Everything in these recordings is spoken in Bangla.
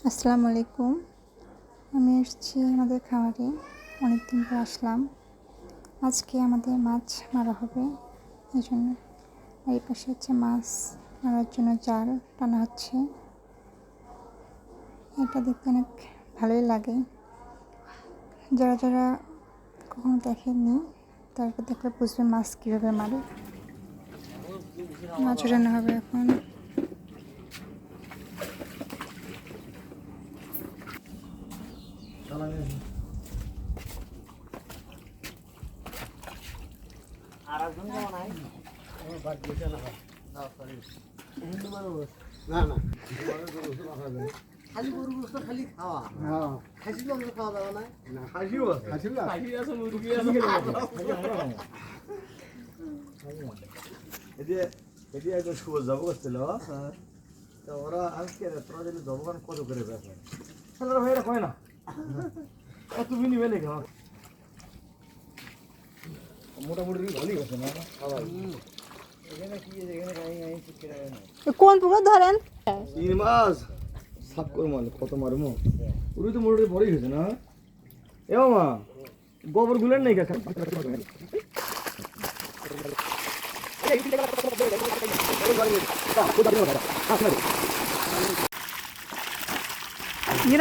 আসসালামু আলাইকুম। আমি এসেছি আমাদের খামারে, অনেকদিন পর আসলাম। আজকে আমাদের মাছ মারা হবে, এই জন্য এই পাশে হচ্ছে মাছ মারার জন্য জাল টানা হচ্ছে। এটা দেখতে অনেক ভালোই লাগে। যারা যারা কখনো দেখেননি তারপর দেখলে বুঝবেন মাছ কীভাবে মারে। মাছ রান্না হবে এখন। খালি গরু গোস্ত খালি খাওয়া খাসি তো আমরা খাওয়া দাওয়া না খাসিও খাসি আছে মুরগি আছে এটি একজন শুভ জব করছিল তো ওরা আজকে তোরা যদি জবগান কত করে ব্যাপার তাহলে ভাই হয় না তুমি নিবে নাকি মোটামুটি ভালোই হচ্ছে না এখানে কি এখানে কোন পুকুর ধরেন? তিন মাস সাপ করে মারলে কত মারমো পুরো তো মোটামুটি বড়ই হয়েছে না এ মা গোবর গুলেন নাই কাকা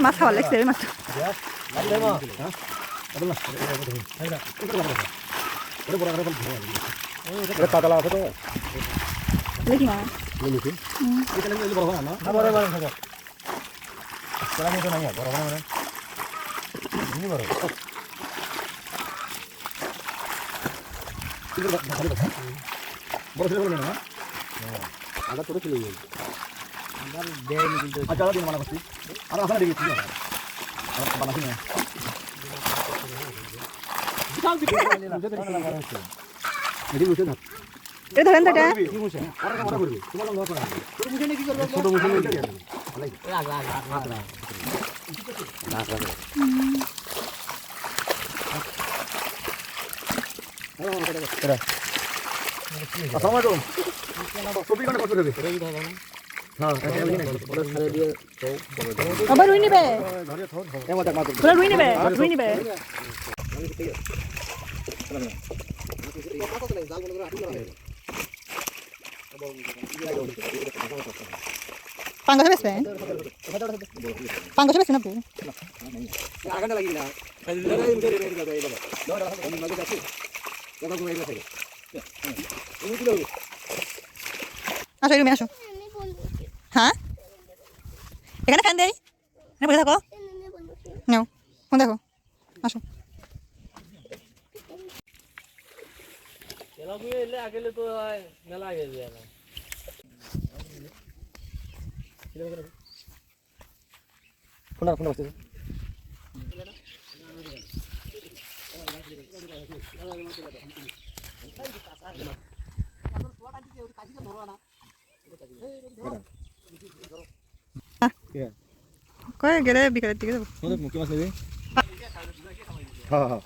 মাছ খাওয়া লাগছে মাছ পাতলা আছে তো দেখি না এটা ধরেন তো আবার রুই নেবে রুই নেবে রুই নেবে পাঙ্গাস বেসবে পাঙ্গাস বেসবে না আপু আসো রুমে আসো হ্যাঁ এখানে ফ্যান দেই বসে থাকো নাও ফোন দেখো আসো আগেলে তো মেলা আগে যায় না ফোন ফোন আসছে কই গেলে বিকালের দিকে যাবো কি মাছ নেবে হ্যাঁ হ্যাঁ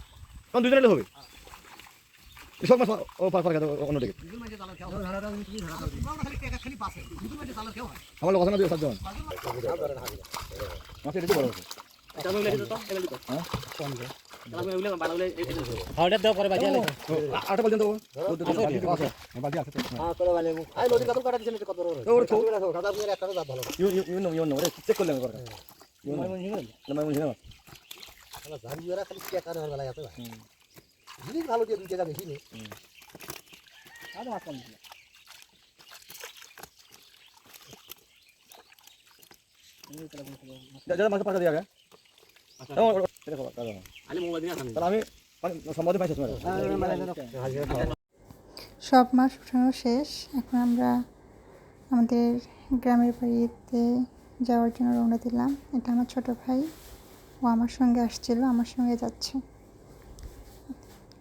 কোন দুজনে হবে সব মাছ ও পার পার অন্য দিকে আমার লোক আছে না দুই সাতজন মাছ এটা বড় আছে হাওড়া দাও পরে বাজে আটা পর্যন্ত আছে বাজি আছে হ্যাঁ করে বালে আই নদী কত কাটা দিছেন কত বড় ওর তো কাটা দিয়ে একটা দাঁত ভালো ইউন রে চেক করলাম করে ইউন না মই না না জারিয়ারা খালি চেক করে বেলা আছে জিনিস ভালো দিয়ে দুই টাকা বেশি নে আর মাছ কম দিলা দাদা মাছ পাকা দিয়া গা আচ্ছা দেখো আলি মোবাইল দিয়ে আছেন তাহলে আমি সম্বন্ধে পাইছি তোমার সব মাছ উঠানো শেষ। এখন আমরা আমাদের গ্রামের বাড়িতে যাওয়ার জন্য রওনা দিলাম। এটা আমার ছোট ভাই, ও আমার সঙ্গে আসছিল, আমার সঙ্গে যাচ্ছে।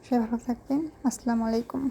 সবাই ভালো থাকবেন। আসসালামু আলাইকুম।